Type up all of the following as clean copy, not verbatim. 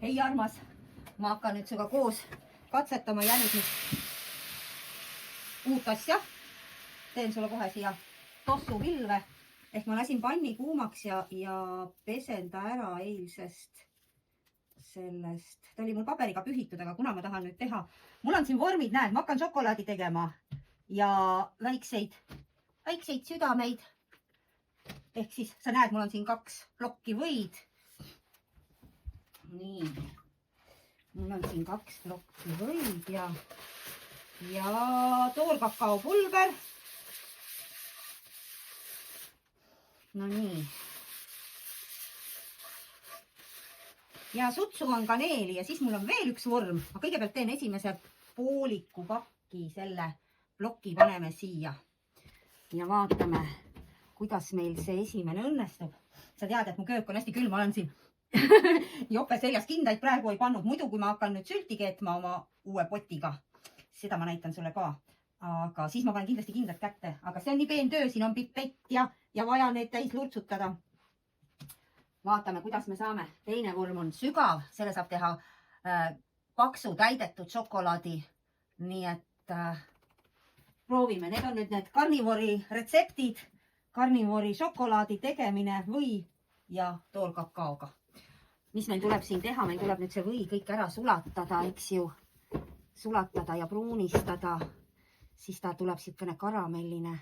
Hei armas, ma hakkan nüüd sinuga koos katsetama jälle uut asja. Teen sulle kohe siia tossupilve ehk ma lasin panni kuumaks ja pesen ta ära eilsest sellest. Ta oli mul paberiga pühitud, aga kuna ma tahan nüüd teha, mul on siin vormid, näed, ma hakkan šokolaadi tegema ja väikseid südameid. Ehk siis sa näed, mul on siin 2 plokki võid. Nii, mul on siin 2 plokki võid ja toorkakaopulber. No nii. Ja sutsu on kaneeli ja siis mul on veel üks vorm. Ma kõigepealt teen esimese pooliku pakki, selle ploki paneme siia. Ja vaatame, kuidas meil see esimene õnnestub. Sa tead, et mu köök on hästi külm, ma olen siin jope seljas kindaid praegu ei pannud. Muidu, kui ma hakkan nüüd sülti keetma oma uue potiga, seda ma näitan sulle ka. Aga siis ma panen kindlasti kindad kätte. Aga see on nii peen töö, siin on pipett ja vaja need täis lurtsutada. Vaatame, kuidas me saame. Teine vorm on sügav, selle saab teha paksu täidetud šokolaadi. Nii et proovime. Need on nüüd need karnivori retseptid. Karnivori šokolaadi tegemine või ja toorkakaoga. Mis meil tuleb siin teha? Meil tuleb nüüd see või kõik ära sulatada, eks ju. Sulatada ja pruunistada. Siis ta tuleb siukene karamelline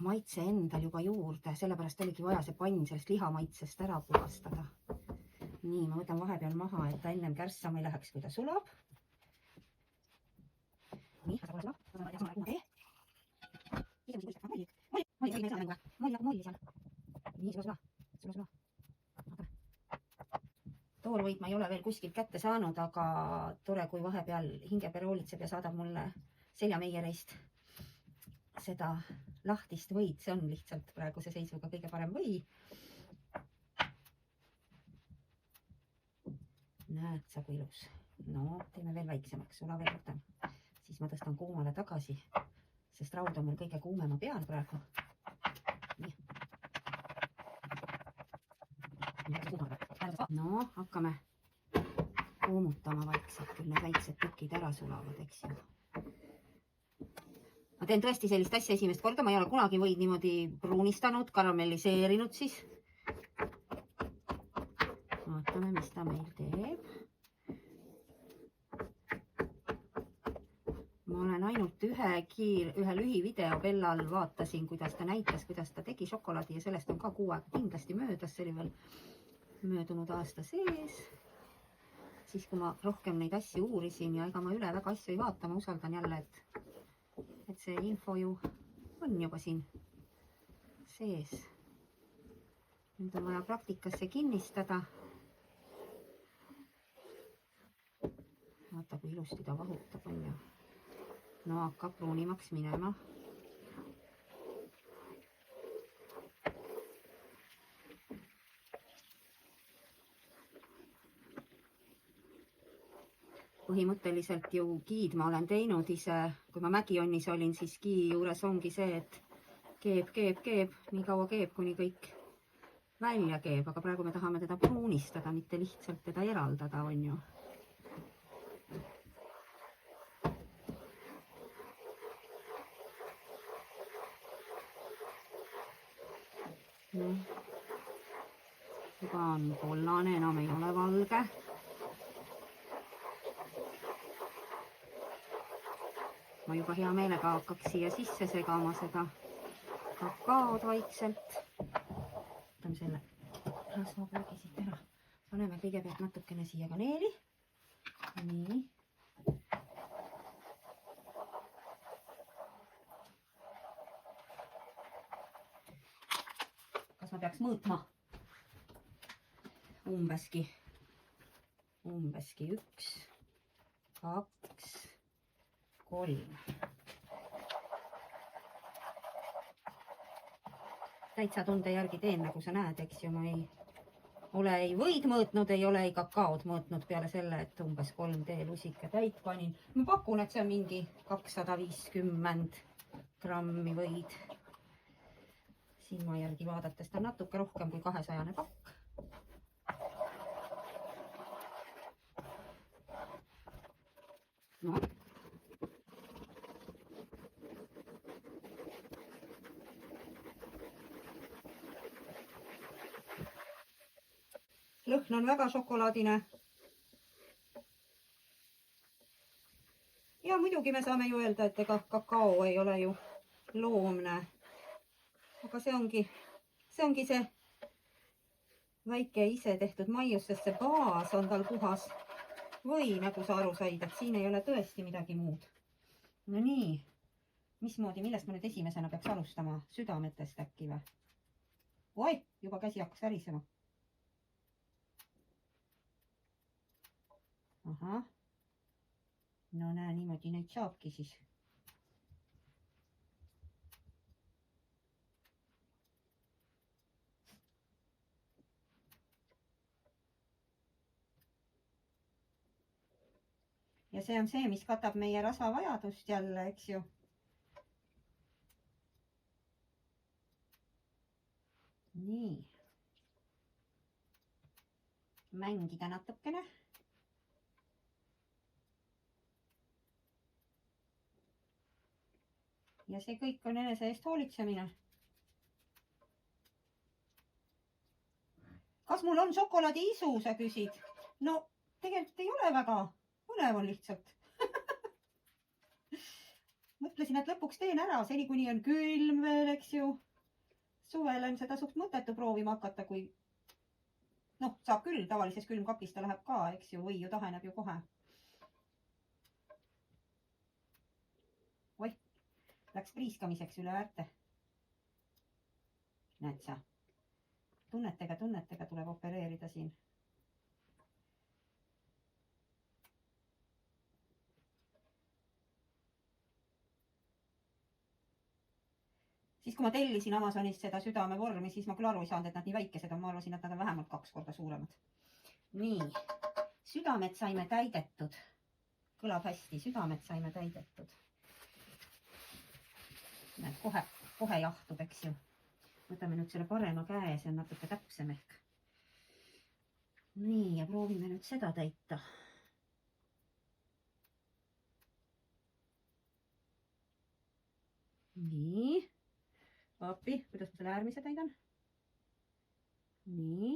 maitse endal juba juurde. Sellepärast oligi vaja see pann sellest lihamaitsest ära puhastada. Nii, ma võtan vahepeal maha, et ta ennem kärssama ei läheks, kui ta sulab. Nii, ta sulab. Toorvõid ma ei ole veel kuskilt kätte saanud, aga tore, kui vahepeal Hingepere hoolitseb ja saadab mulle seljameijereist seda lahtist võid. See on lihtsalt praeguse seisuga kõige parem või. Näed sa, kui ilus. No, teeme veel väiksemaks, sula veel võtan. Siis ma tõstan kuumale tagasi, sest raud on mul kõige kuumema peal praegu. Nii. No, hakkame kuumutama vaikselt, küll need väiksed tükid ära sulavad, eks ju. Ma teen tõesti sellist asja esimest korda, ma ei ole kunagi võid niimoodi pruunistanud, karamelliseerinud siis. Vaatame, mis ta meil teeb. Ma olen ainult ühe lühivideo Bellal vaatasin, kuidas ta näitas, kuidas ta tegi šokolaadi ja sellest on ka 6 aega kindlasti möödas, see oli veel möödunud aasta sees. Siis kui ma rohkem neid asju uurisin ja ega ma üle väga asju ei vaata, ma usaldan jälle, et see info ju on juba siin sees. Nüüd on vaja praktikasse kinnistada. Vaata, kui ilusti ta vahutab, on ju. No hakkab pruunimaks minema. Põhimõtteliselt ju giid ma olen teinud ise, kui ma Mägi-Onnis olin, siis gii juures ongi see, et keeb, nii kaua keeb, kuni kõik välja keeb, aga praegu me tahame teda pruunistada, mitte lihtsalt teda eraldada, on ju. Juba on kollane, enam ei ole valge. Ma juba hea meelega hakkaks siia sisse segama seda kakaod vaikselt. Võtame selle rasvapulgi siit ära. Paneme kõigepealt natukene siia kaneeli. Nii. Kas ma peaks mõõtma? Umbeski 1, 2, 3. Täitsa tunde järgi teen, nagu sa näed, eks ju, ma ei ole ei võid mõõtnud, ei ole ei kakaod mõõtnud peale selle, et umbes 3D lusika täit panin. Ma pakun, et see on mingi 250 grammi võid. Silma järgi vaadates ta on natuke rohkem kui 200 pakk. no. Lõhn on väga šokolaadine. Ja muidugi me saame ju öelda, et ega kakao ei ole ju loomne. Aga see ongi see väike ise tehtud maius, sest see baas on tal puhas või nagu sa aru said, et siin ei ole tõesti midagi muud. No nii, mismoodi, millest ma nüüd esimesena peaks alustama? Südametest äkki või? Oi, juba käsi hakkas värisema. Ahah. No näe, niimoodi neid saabki siis. Ja see on see, mis katab meie rasvavajadust jälle, eks ju. Nii. Mängida natukene. Ja see kõik on enese eest hoolitsemine. Kas mul on šokolaadi isu, sa küsid? No tegelikult ei ole väga. Põnev on lihtsalt. Mõtlesin, et lõpuks teen ära, seni kuni on külm veel, eks ju. Suvel on seda suht mõttetu proovima hakata, kui saab küll, tavalises külmkapis ta läheb ka, eks ju, või ju taheneb ju kohe. Oih, läks priiskamiseks üle väärte. Näed sa, tunnetega tuleb opereerida siin. Siis kui ma tellisin Amazonist seda südamevormi, siis ma küll aru ei saanud, et nad nii väikesed on. Ma arvasin, et nad on vähemalt 2 korda suuremad. Nii, südamed saime täidetud. Kõlab hästi, südamed saime täidetud. Näed, kohe jahtub, eks ju. Võtame nüüd selle parema käe, see on natuke täpsem ehk. Nii, ja proovime nüüd seda täita. Nii. Appi, kuidas ma selle äärmise täidan? Nii.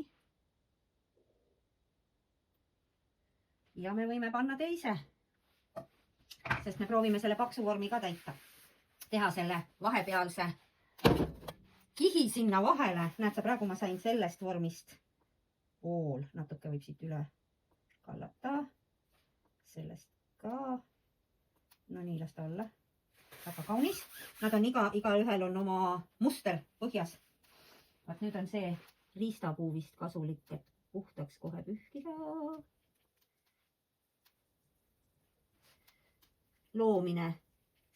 Ja me võime panna teise, sest me proovime selle paksu vormi ka täita. Teha selle vahepealse kihi sinna vahele. Näed sa, praegu ma sain sellest vormist pool. Natuke võib siit üle kallata. Sellest ka. No nii, las ta olla. Väga kaunis. Nad on igaühel on oma muster põhjas. Vaat nüüd on see riistapuu vist kasulik, et puhtaks kohe pühkida. Loomine.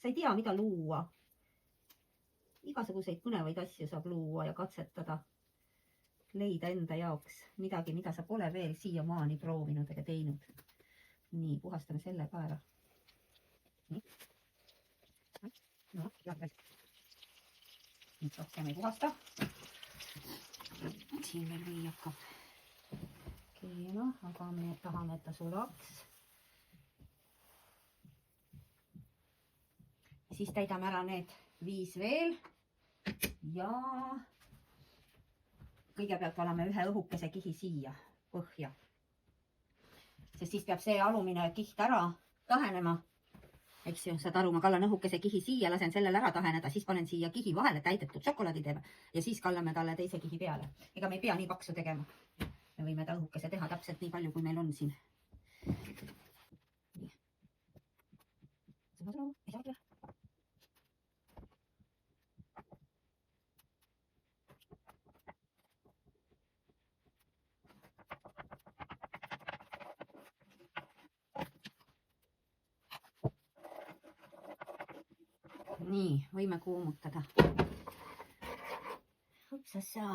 Sa ei tea, mida luua. Igasuguseid põnevaid asju saab luua ja katsetada. Leida enda jaoks midagi, mida sa pole veel siiamaani proovinud ega teinud. Nii, puhastame selle ka ära. Nii. No, veel. Nüüd rohkem ei puhasta. Siin veel või hakkab keema, aga me tahame, et ta sulaks. Siis täidame ära need 5 veel. Ja kõigepealt valame ühe õhukese kihi siia põhja. Sest siis peab see alumine kiht ära tahenema. Eks ju, saad aru, ma kallan õhukese kihi siia, lasen sellel ära taheneda, siis panen siia kihi vahele täidetud šokolaadi teeme ja siis kallame talle teise kihi peale. Ega me ei pea nii paksu tegema. Me võime ta õhukese teha täpselt nii palju, kui meil on siin. Nii. Nii, võime kuumutada. Hopsassa.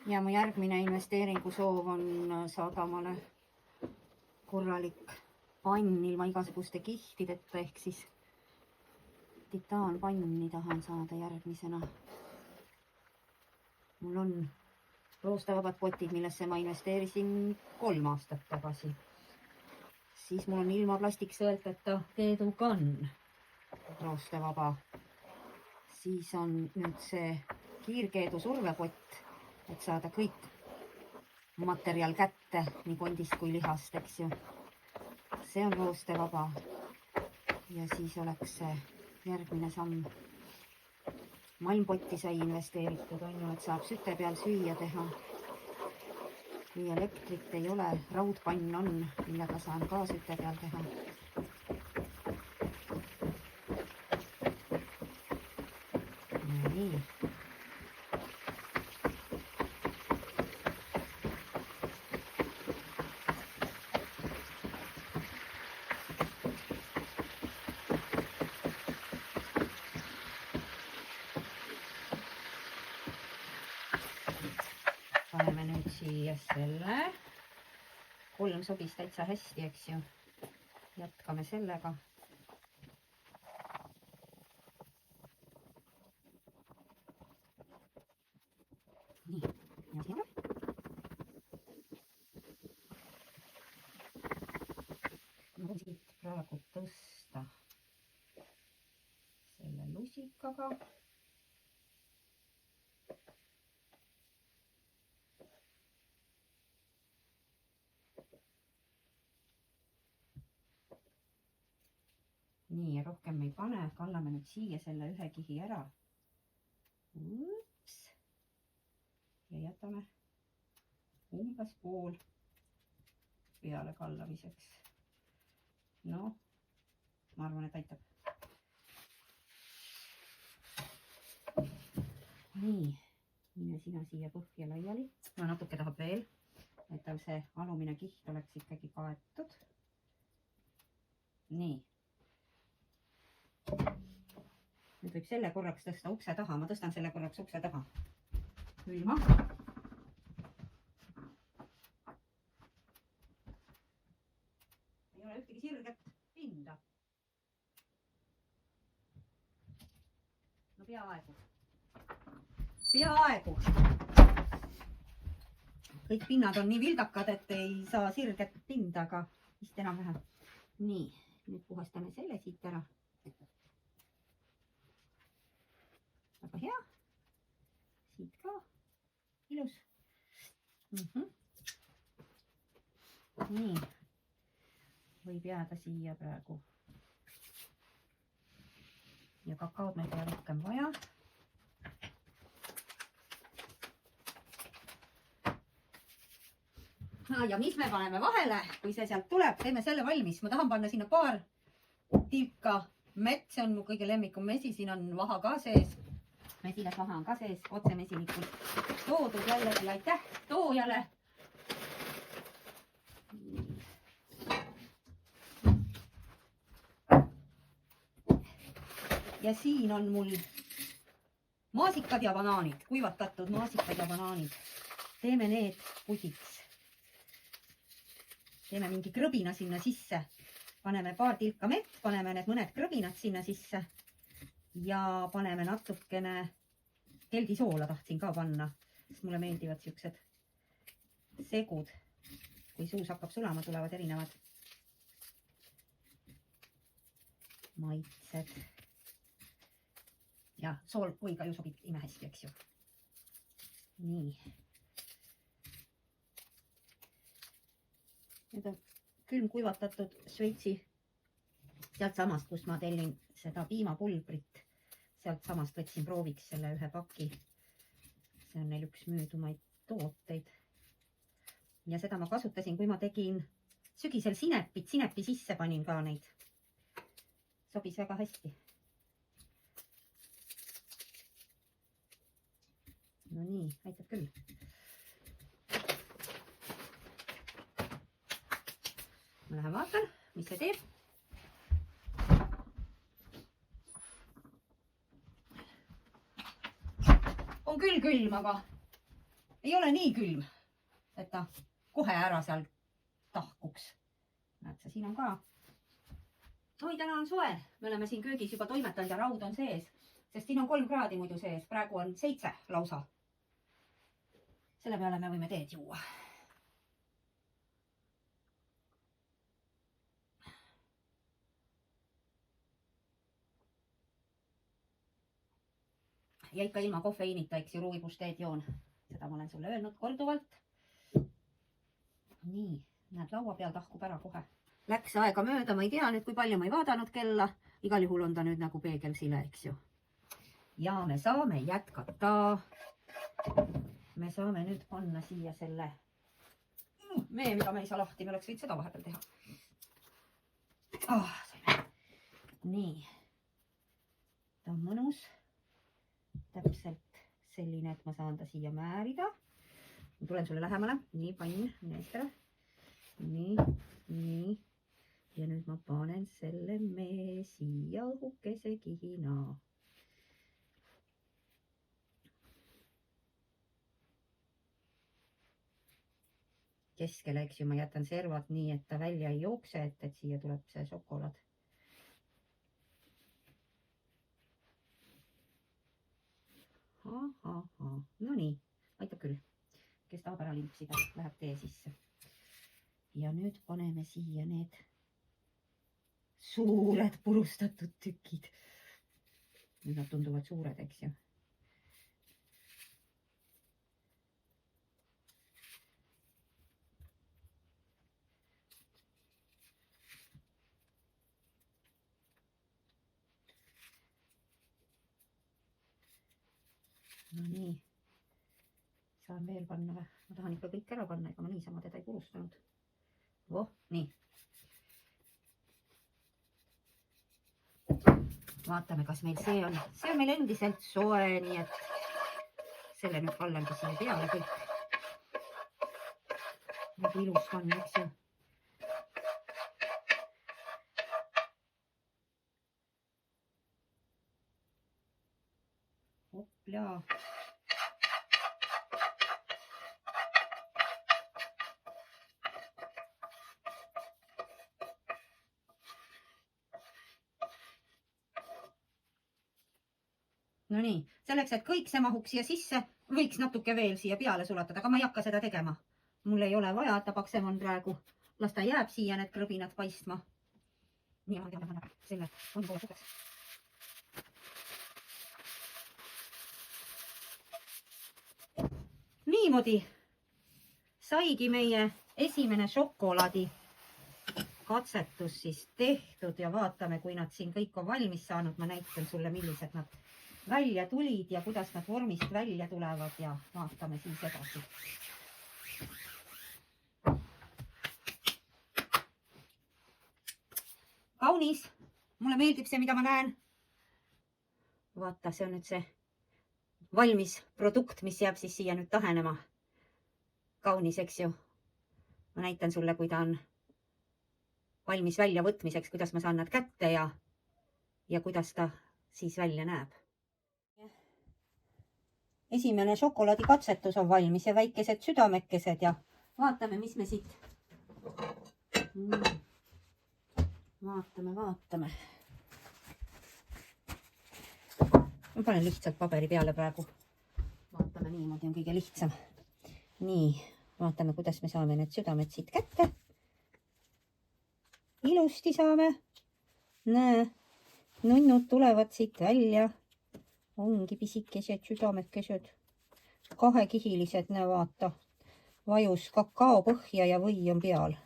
ja mu järgmine investeeringusoov on saada omale korralik pann ilma igasuguste kihtideta, ehk siis titaanpanni tahan saada järgmisena. Mul on roostevabad potid, millesse ma investeerisin 3 aastat tagasi. Siis mul on ilma plastiksõelteta keedukann, roostevaba. Siis on nüüd see kiirkeedu survepott, et saada kõik materjal kätte, nii kondist kui lihast, eks ju. See on roostevaba. Ja siis oleks see järgmine samm. Malmpotti sai investeeritud, on ju, et saab süte peal süüa teha. Kui elektrit ei ole, raudpann on, millega saan ka süte peal teha. Nii. Paneme nüüd siia selle. 3 sobis täitsa hästi, eks ju. Jätkame sellega. Nii, ja siia. Ma võin siit praegu tõsta selle lusikaga. Nii, rohkem ei pane, kallame nüüd siia selle ühe kihi ära. Ups. Ja jätame umbes pool peale kallamiseks. No, ma arvan, et aitab. Nii, mine sina siia põhja laiali. No natuke tahab veel, et tal see alumine kiht oleks ikkagi kaetud. Nii. Nüüd võib selle korraks tõsta ukse taha. Ma tõstan selle korraks ukse taha. Külma. Ei ole ühtegi sirget pinda. No peaaegu. Peaaegu. Kõik pinnad on nii vildakad, et ei saa sirget pinda, aga vist enam vähe. Nii, nüüd puhastame selle siit ära. Väga hea. Siit ka. Ilus. Nii. Võib jääda siia praegu. Ja kakaod meil pole rohkem vaja. Ja mis me paneme vahele, kui see sealt tuleb, teeme selle valmis. Ma tahan panna sinna paar tilka mett, see on mu kõige lemmikum mesi, siin on vaha ka sees. Mesilas vaha on ka sees, otse mesinikult toodud jällegi, aitäh toojale. Ja siin on mul maasikad ja banaanid, kuivatatud maasikad ja banaanid. Teeme need pudiks. Teeme mingi krõbina sinna sisse. Paneme paar tilka mett, paneme need mõned krõbinad sinna sisse. Ja paneme natukene keldisoola tahtsin ka panna, sest mulle meeldivad siuksed segud. Kui suus hakkab sulama, tulevad erinevad maitsed. Ja sool või ka ju sobib imehästi, eks ju. Nii. Need on külm kuivatatud Šveitsi sealt samast, kust ma tellin seda piimapulbrit. Sealt samast võtsin prooviks selle ühe paki. See on neil üks müüdumaid tooteid. Ja seda ma kasutasin, kui ma tegin sügisel sinepit. Sinepi sisse panin ka neid. Sobis väga hästi. No nii, aitab küll. Ma lähen vaatan, mis see teeb. On küll külm, aga ei ole nii külm, et ta kohe ära seal tahkuks. näed sa, siin on ka. oi, täna on soe. Me oleme siin köögis juba toimetanud ja raud on sees, sest siin on 3 kraadi muidu sees. Praegu on 7 lausa. Selle peale me võime teed juua. Ja ikka ilma kofeiinita, eks ju, ruuibusteed joon. Seda ma olen sulle öelnud korduvalt. Nii, näed, laua peal tahkub ära kohe. Läks aega mööda, ma ei tea nüüd, kui palju ma ei vaadanud kella. Igal juhul on ta nüüd nagu peegelsile, eks ju. Ja me saame jätkata. Me saame nüüd panna siia selle mee, mida me ei saa lahti. Me oleks võid seda vahepeal teha. Saime. Nii. Ta on mõnus. Täpselt selline, et ma saan ta siia määrida. Ma tulen sulle lähemale. Nii, pann, mine eestele. Nii. Ja nüüd ma panen selle mee siia õhukese kihina. Keskele, eks ju, ma jätan servad nii, et ta välja ei jookse, et siia tuleb see šokolaad. No nii, aitab küll. Kes tahab ära limpsida, läheb tee sisse. Ja nüüd paneme siia need suured purustatud tükid. Nüüd nad tunduvad suured, eks ju. No nii. Saan veel panna või? Ma tahan ikka kõik ära panna, ega ma niisama teda ei purustanud. Nii. Vaatame, kas meil see on meil endiselt soe, nii et selle nüüd kallangi siia peale kõik. Nagu ilus on, eks ju. Hopla. No nii, selleks, et kõik see mahuks siia sisse, võiks natuke veel siia peale sulatada, aga ma ei hakka seda tegema. Mul ei ole vaja, ta paksem on praegu. Las ta jääb siia need krõbinad paistma. Nii, ma tean, selle on poole puhas. Niimoodi saigi meie esimene šokolaadi katsetus siis tehtud ja vaatame, kui nad siin kõik on valmis saanud. Ma näitan sulle, millised nad välja tulid ja kuidas nad vormist välja tulevad ja vaatame siis edasi. Kaunis. Mulle meeldib see, mida ma näen. Vaata, see on nüüd see valmis produkt, mis jääb siis siia nüüd tahenema. Kaunis, eks ju. Ma näitan sulle, kui ta on valmis välja võtmiseks, kuidas ma saan nad kätte ja kuidas ta siis välja näeb. Esimene šokolaadikatsetus on valmis ja väikesed südamekesed ja vaatame, mis me siit. Vaatame. Ma panen lihtsalt paberi peale praegu. Vaatame, niimoodi on kõige lihtsam. Nii, vaatame, kuidas me saame need südamed siit kätte. Ilusti saame. Näe, nunnud tulevad siit välja. Ongi pisikesed südamekesed. Kahekihilised, näe vaata. Vajus kakao põhja ja või on peal.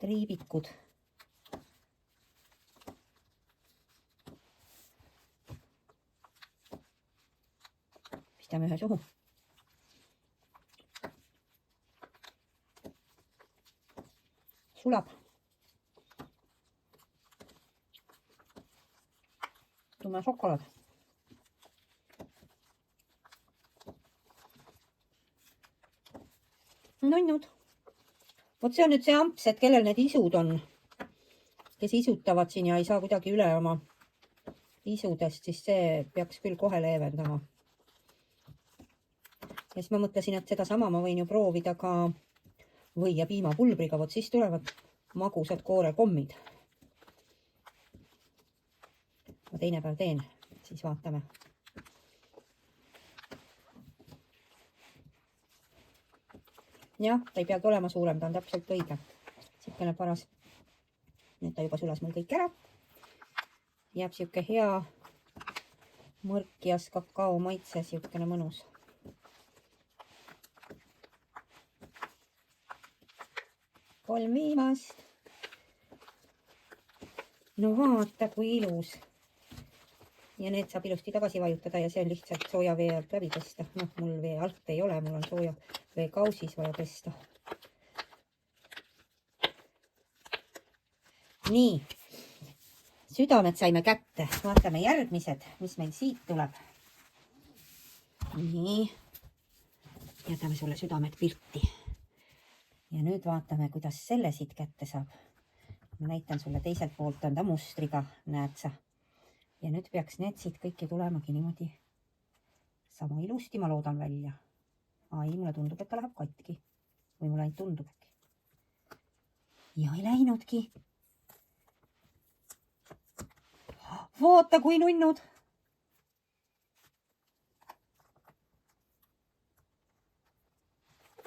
Triibikud. Pistame ühe suhu. Sulab. Tume šokolaad. Nunnud. Vot see on nüüd see amps, et kellel need isud on, kes isutavad siin ja ei saa kuidagi üle oma isudest, siis see peaks küll kohe leevendama. ja siis ma mõtlesin, et sedasama ma võin ju proovida ka või ja piimapulbriga, vot siis tulevad magusad koorekommid. ma teine päev teen, siis vaatame. jah, ta ei peagi olema suurem, ta on täpselt õige. Siukene paras. Nüüd ta juba sulas mul kõik ära. Jääb siuke hea mõrkias kakao maitse, siukene mõnus. Kolm viimast. No vaata, kui ilus. Ja need saab ilusti tagasi vajutada ja see on lihtsalt sooja vee alt läbi pesta. Noh, mul vee alt ei ole, mul on sooja vee kausis vaja pesta. Nii, südamed saime kätte. Vaatame järgmised, mis meil siit tuleb. Nii, jätame sulle südamed pilti. Ja nüüd vaatame, kuidas selle siit kätte saab. Ma näitan sulle teiselt poolt on ta mustriga, näed sa. Ja nüüd peaks need siit kõiki tulemagi niimoodi sama ilusti, ma loodan välja. Ai, mulle tundub, et ta läheb katki. Või mulle ainult tundub äkki. Ja ei läinudki. Vaata, kui nunnud.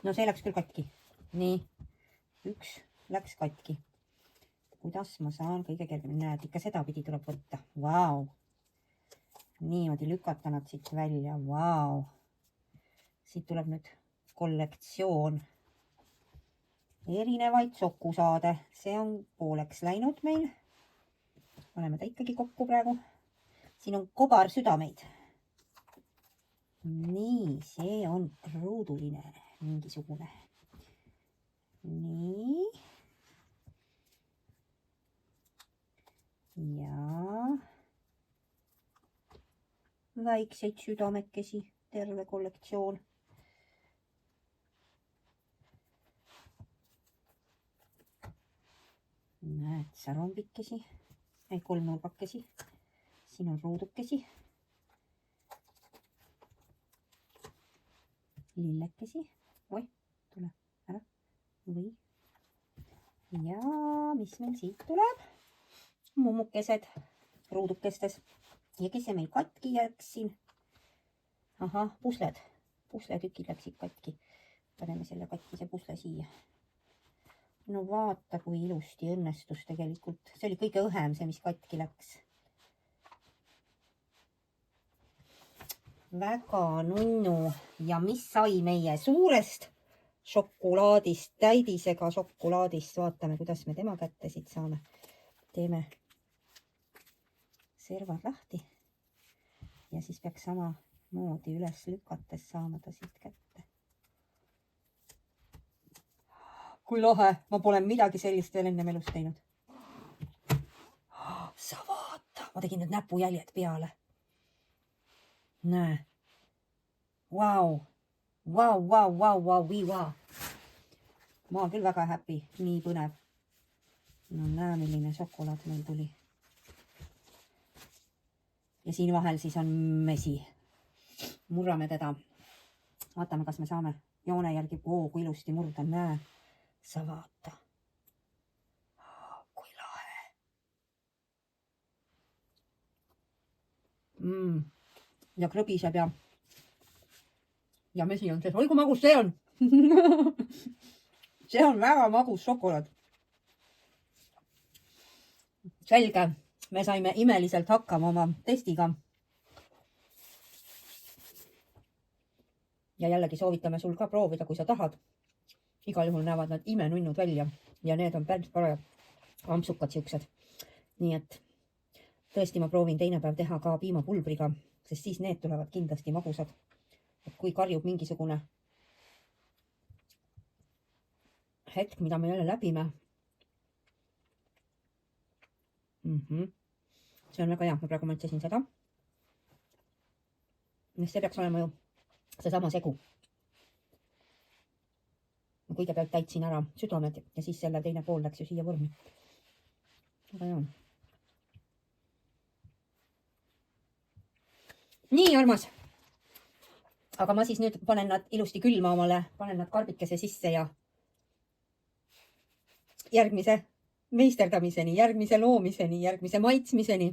No see läks küll katki. Nii, üks läks katki. Kuidas ma saan kõige kergemini, näed, ikka seda pidi tuleb võtta. Vau! Niimoodi lükata nad siit välja. Vau! Siit tuleb nüüd kollektsioon. Erinevaid sokusaade. See on pooleks läinud meil. Paneme ta ikkagi kokku praegu. Siin on kobar südameid. Nii, see on ruuduline mingisugune. Nii. Ja väikseid südamekesi, terve kollektsioon. Näed, sa rombikesi, kolmnurgakesi, siin on ruudukesi, lillekesi, oi, tule ära, või, ja mis meil siit tuleb? Mummukesed ruudukestes ja kes see meil katki jääks siin? Ahah, pusled. Pusletükid läksid katki. Paneme selle katkise pusle siia. No vaata, kui ilusti õnnestus tegelikult. See oli kõige õhem, see, mis katki läks. Väga nunnu. Ja mis sai meie suurest šokolaadist, täidisega šokolaadist. Vaatame, kuidas me tema kätte siit saame. Teeme servad lahti ja siis peaks samamoodi üles lükates saama ta siit kätte. Kui lahe, ma pole midagi sellist veel ennem elus teinud. Sa vaata, ma tegin nüüd näpujäljed peale. Näe. Vau, vau, vau, vau, vau, vau. Ma olen küll väga happy, nii põnev. No näe, milline šokolaad meil tuli. Ja siin vahel siis on mesi. Murrame teda. Vaatame, kas me saame joone järgi. Kui ilusti murda. Näe, sa vaata. Kui lahe. Ja krõbiseb ja mesi on sees. Oi, kui magus see on. See on väga magus šokolaad. Selge. Me saime imeliselt hakkama oma testiga. Ja jällegi soovitame sul ka proovida, kui sa tahad. Igal juhul näevad nad imenunnud välja ja need on päris parajad ampsukad siuksed. Nii et tõesti ma proovin teine päev teha ka piimapulbriga, sest siis need tulevad kindlasti magusad. Et kui karjub mingisugune hetk, mida me jälle läbime. See on väga hea, ma praegu mõtlesin seda. See peaks olema ju seesama segu. Ma kõigepealt täitsin ära südamed ja siis selle teine pool läks ju siia vormi. Väga hea. Nii, armas. aga ma siis nüüd panen nad ilusti külma omale, panen nad karbikese sisse ja järgmise meisterdamiseni, järgmise loomiseni, järgmise maitsmiseni